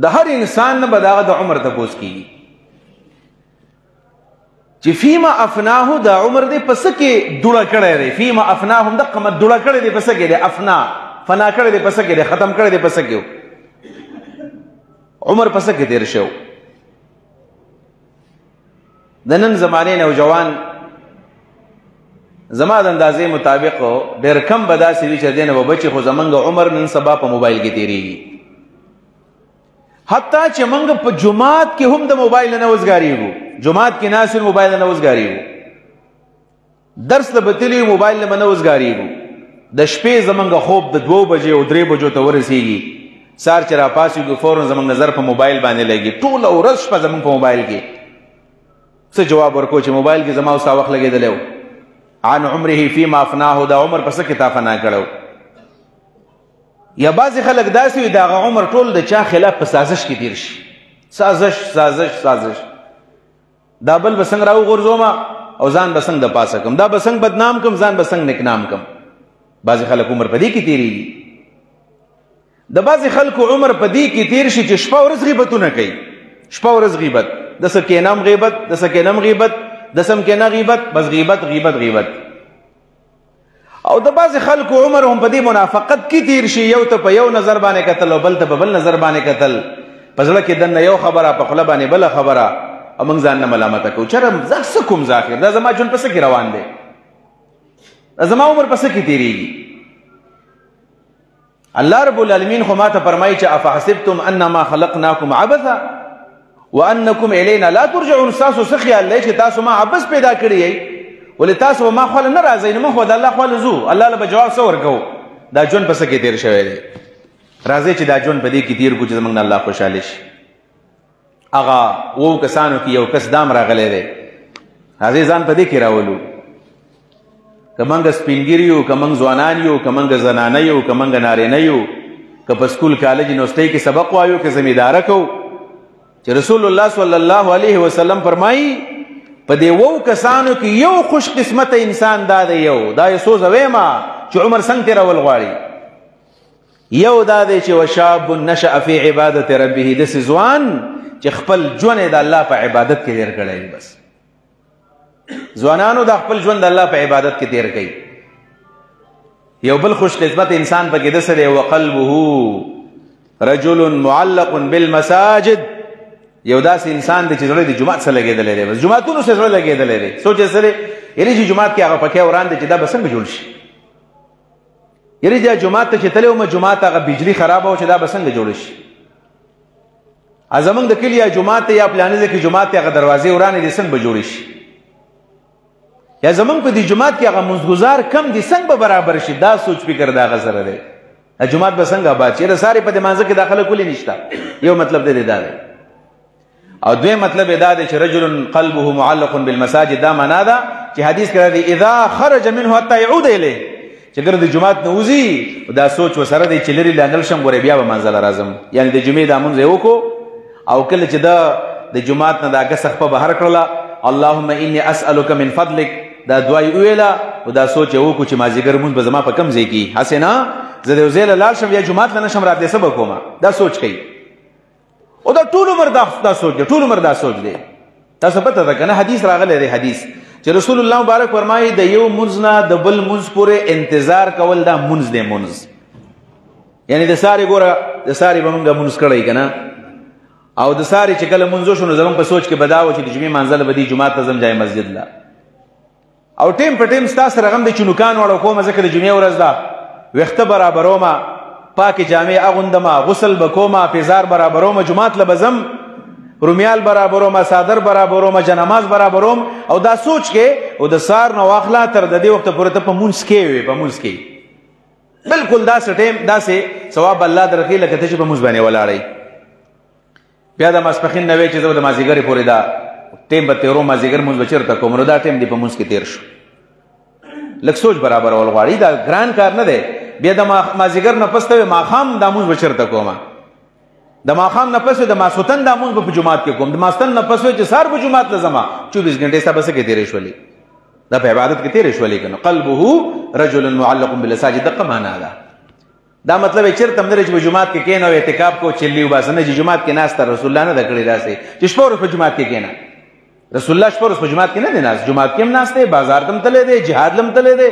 د هر انسان نه به د هغه د عمر تپوس کېږي چې فیما افناه دا عمر دی په څه کې دوړه کړی دی فیما افناه هم دقه مت دوړه کړی دی په څه کې دی افنا فنا کړی دی په څه کې دی ختم کړی دی په څه کې عمر په څه کې تېر شو د نن زمانې نوجوان زما د اندازې مطابق ډېر کم به داسې وي چې دی نه به بچي خو زمونږ عمر نن سبا په موبایل کې تېرېږي حتی چې موږ په جماعت کې هم د موبایل نه وزګارېږو جماعت کې ناست موبایل نه وزګارېږو درس ته به تللي موبایل نه به نه وزګارېږو د شپې زمونږ خوب د 2 بجې او 3 بجو ته ورسېږي سار چې راپاسېږو فوراً زمونږ نظر په موبایل باندې لګي ټوله ورځ شپه زمونږ په موبایل کې څه جواب ورکو چې موبایل کې زما اوس وخت لګېدلی و عن عمره فيما افناه دا عمر په څه کې تا فنا کړو یا بعضې خلک داسې وي د هغه عمر ټول د چا خلاف په سازش کې تېر شي سازش دا بل به څنګه راوغورځومه او ځان به څنګه د پاسه کم دا به څنګه بدنام کم ځان به څنګه نیکنام کم بعضې خلک عمر په دې کې تېرېږي د بعضې خلکو عمر په دې کې تېر شي چې شپه ورځ غیبتونه کوي شپه ورځ غیبت د څه کېنم غیبت د څه کېنم غیبت د سم کېنه غیبت بس غیبت او د بعضې خلکو عمر هم په دې منافقت کې تېر شي یو ته په یو نظر باندې کتل او بل ته په بل نظر باندې کتل په زړه کې دننه یو خبره په خوله باندې بله خبره او موږ ځان نه ملامته کوو چېرې زه څه کوم ذاکر دا زما ژوند په څه کې روان دی دا زما عمر په څه کې تېرېږي الله رب العالمین خو ما ته فرمایي چې افحسبتم انما خلقناکم عبثا وانکم الینا لا ترجعون ستاسو څه خیال دی چې تاسو ما عبث پیدا کړی یئ ولې تاسو ما خواله نه راځئ نو موږ خو د الله خواله ځو الله له به جواب څه ورکوو دا ژوند په څه کې تېر شوی دی راځئ چې دا ژوند په دې کې تېر کړو چې زموږ نه الله خوشحاله شي هغه 2 کسانو کې یو کس دام راغلی دی راځئ ځان په دې کې راولو که موږ سپین یو که موږ ځوانان یو که موږ زنانه یو که موږ نارینه یو که په سکول کالج یونیورسټۍ کې سبق وایو که زمینداره کوو چې رسول الله صلی الله علیه وسلم فرمایي په دې 2 کسانو کې یو خوش قسمته انسان دا دی یو دا یې سوځوې ما چې عمر څنګه تېرول غواړي یو دا دی چې وشاب نشأ فی عبادت ربه داسې ځوان چې خپل ژوند یې د الله په عبادت کې تېر کړی بس ځوانانو د خپل ژوند د الله په عبادت کې تېر کوي یو بل خوش قسمت انسان پکې داسې دی وقلبه رجل معلق بالمساجد یو داسې انسان دی چې زړه د جومات سره لګېدلی دی بس جوماتونو سره زړه لګېدلی دی سوچ یې سره یعنې چې جومات کې هغه پکې وران دی چې دا به څنګه جوړ شي یعنې دا جومات ته چې تللی وم جومات هغه بجلي خرابه وه چې دا به څنګه جوړ شي زمونږ د کلي یا جومات ته یا پلاني ځای کې جومات ته هغه دروازې ورانې دي څنګه به جوړې شي یا زمونږ په دې جومات کې هغه مزدګزار کم دي څنګه به برابر شي دا سوچ فکر د هغه سره دی جومات به څنګه آباد شي ساري په دې مانځه کې داخله کولی نشته یو مطلب دی دا دی او دوی مطلب دا دی چې رجل قلبه معلق بالمساجد دا معنا ده چې حدیث کې راځي اذا خرج منه حتى يعود الیه چې ګر د جمعات نه وځي دا سوچ وسره دی چې لري لاندل شم ګورې بیا به منزل راځم یعنی د جمعې د مونځ یې وکړو او کله چې د جمعات نه دا ګسخ په بهر کړله اللهم انی اسألک من فضلک دا دعای ویله او دا سوچ یې وکړو چې مازدیګر مونځ به زما په کم ځای کې هسې نه زه د یو ځای له لاړ شم یا جومات له نه شم راتلی څه به کومه دا سوچ کوي او دا ټول عمر دا سوچ دی ټول عمر دا سوچ دی تاسو پته ده که نه حدیث راغلی دی حدیث چې رسول الله مبارک فرمایي د یو مونځ نه د بل مونځ پورې انتظار کول دا مونځ دی مونځ یعنی د ساري ګوره د ساري به مونږ مونځ کړی که نه او د ساري چې کله مونځ وشو نو زمونږ په سوچ کې به دا و چې د جمعې منزل به دي جومات ته ځم جای مسجد له او ټیم په ټیم ستا سره غم د چونوکان وړو کومه ځکه د جمعې ورځ ده ویښته برابرومه پاکې جامې اغوندمه غسل به کومه پیزار برابرومه جومات له به ځم رومیال برابرومه صادر برابرومه جنماز برابروم او دا سوچ کې او د سار نه واخله تر د دې وخته پورې ته په مونځ کې وې په مونځ کې بلکل داسې ټیم داسې ثواب الله درکوي لکه ته چې په مونځ باندې ولاړئ بیا د ماسپښین نه وی چې زه د مازدیګرې پورې دا ټیم به تېرو مازدیګر مونځ به چېرته کوم نو دا ټیم دی په مونځ کې تېر شو لږ سوچ برابرول غواړي دا ګران کار نه دی بیا د مازدیګر نه پس ته وی ماښام دا مونځ به چېرته کومه د ماښام نه پس د ماسخوتن دا مونځ به په جومات کې کوم د ماستن نه پس چې سهار به جومات ته ځمه 24 ګنټې ستا به څه کې تېرې شولې دا په عبادت کې تېرې شولې که نه قلبه رجل معلق بالمساجد دقه معنا ده دا مطلب یې چېرته هم نه دی چې په جومات کې کښېنه او اعتکاف کو چلي وباسه نه چې جومات کې ناسته رسول الله نه ده کړې داسې چې شپه ورځ په جومات کې کښېنه رسول الله شپه ورځ په جومات کې نه دی ناست جومات کې هم ناست دی بازار ته هم تللی دی جهاد له هم تللی دی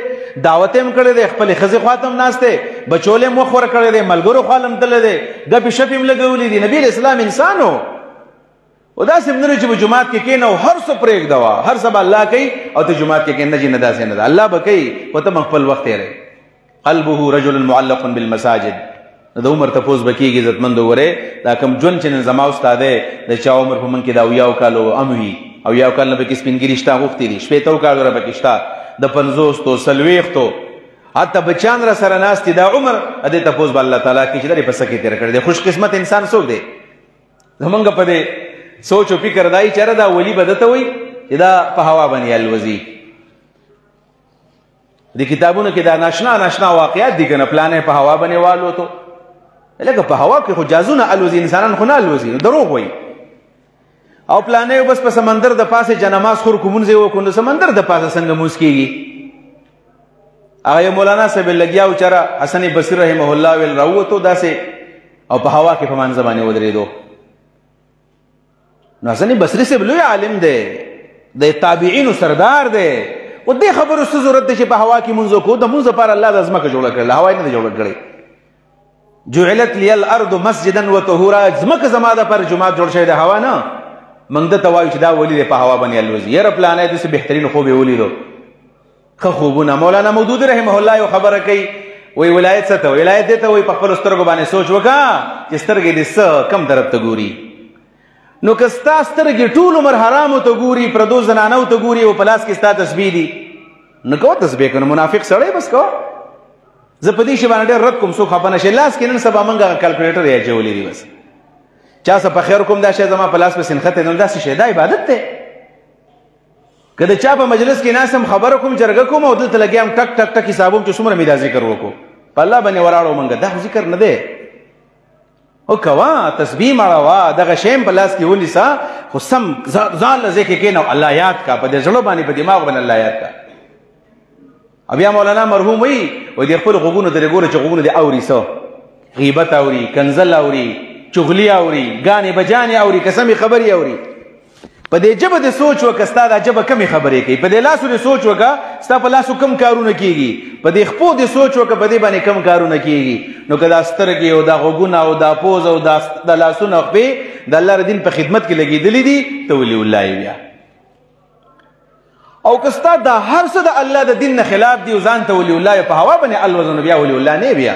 دعوت هم کړی دی خپلې ښځې خوا ته هم ناست دی بچولی هم وخت ورکړی دی ملګرو خوا له هم تللی دی ګپې شپې هم لګولي دي نبي اسلام انسان و او داسې هم نه چې په جومات کې کښېنه او هر څه پرېږده وه هر څه به الله کوي او ته جومات کې کښېنه چې نه داسې نه ده الله به کوي خو ته به خپل وخت تېروې قلبه رجل معلق بالمساجد د عمر تپوس به کېږي عزتمندو ګورې دا کوم ژوند چې نن زما ستا دی د چا عمر په من کې د اویاو کالو ام وي اویاو کال نه پکې سپینګري شته غوښتي دي شپېتو کالو را پکې شته د پنځوستو څلوېښتو حتی بچیان را سره ناست دي دا عمر دې تپوس به الله تعالی کوي چې دا یې په څه کې تېر کړی دی خوش قسمت انسان څوک دی زمونږ په دې سوچ او فکر دا یي چېرې دا ولي به دته وایي چې دا په هوا باندې الوزي د کتابونو کې دا ناشنا واقعات دي که نه پلانې په هوا باندې والوتو لکه په هوا کې خو جازونه الوزي انسانان خو نه الوزي دروغ وایي او پلانې بس په سمندر د پاسه جنماز خور کومون زی وکړو د سمندر د پاسه څنګه موس کېږي هغه مولانا صاحب لګیاو چېرې حسن بصري رحمه الله ویل راووتو داسې او په هوا کې په منځ باندې ودرېدو نو حسن بصري صاحب لوی عالم دی د تابعینو سردار دی و دې خبرو څه ضرورت دی چې په هوا کې مونځ وکړو د مونځ لپاره الله د ځمکه جوړه کړله هوا یې نه ده جوړه کړې جعلت لي الارض مسجدا وطهورا ځمکه زما دپاره جومات جوړ شوی د هوا نه موږ دته وایو چې دا ولي دی په هوا باندې الوزي یاره پلانی داسې بهترین خوب یې ولیدو ښه خوبونه مولانا مودودي رحمه الله یو خبره کوي وایي ولایت څه ته ولایت دې ته وایي په خپلو سترګو باندې سوچ وکړه چې سترګې دې څه کم طرف ته ګوري نو که ستا سترګې ټول عمر حرامو ته ګوري پردو زنانو ته ګوري او په لاس کې ستا تسبیح دي نو کوه تسبیح که نو منافق سړی بس کوه زه په دې شي باندې ډېر رد کوم څوک خفه نه شي لاس کې نن سبا موږ هغه کلکولیټر یې اچولی دي بس چا څه په خیر کوم دا شی زما په لاس پسې نښتی نو داسې شی دا عبادت دی که د چا په مجلس کې ناست هم خبره کوم جرګه کوم او دلته لګیا هم ټک ټک ټک حسابوم چې څومره مې دا ذکر وکړو په الله باندې ولاړو موږ دا خو ذکر نه دی او کوه تسبیح مړوه دغه شی هم په لاس کې ونیسه خو سم ځان له ځای کې کښېنه او الله یاد کا په دې زړه باندې په دماغ باندې الله یاد کا بیا مولانا مرحوم وایي د خپلو غوږونو درې ګوره چې غوږونه دې اوري څه غیبت اوري کنزل اوري چغلي اوري ګانې بجانې اوري قسمې خبرې اوري په دې ژبه دې سوچ وکړه ستا دا ژبه کمې خبرې کوي په دې لاسو دې سوچ وکړه ستا په لاسو کم کارونه کېږي په دې خپو دې سوچ وکړه په دې باندې کم کارونه کېږي نو که دا سترګې او دا غوږونه او دا پوز او دا لاسونه او خپې د الله د دین په خدمت کې لګېدلي دي ته ولي الله یې بیا او که ستا دا هر څه د الله د دین نه خلاف دي او ځان ته ولي الله په هوا باندې الوزه نو بیا ولي الله نه بیا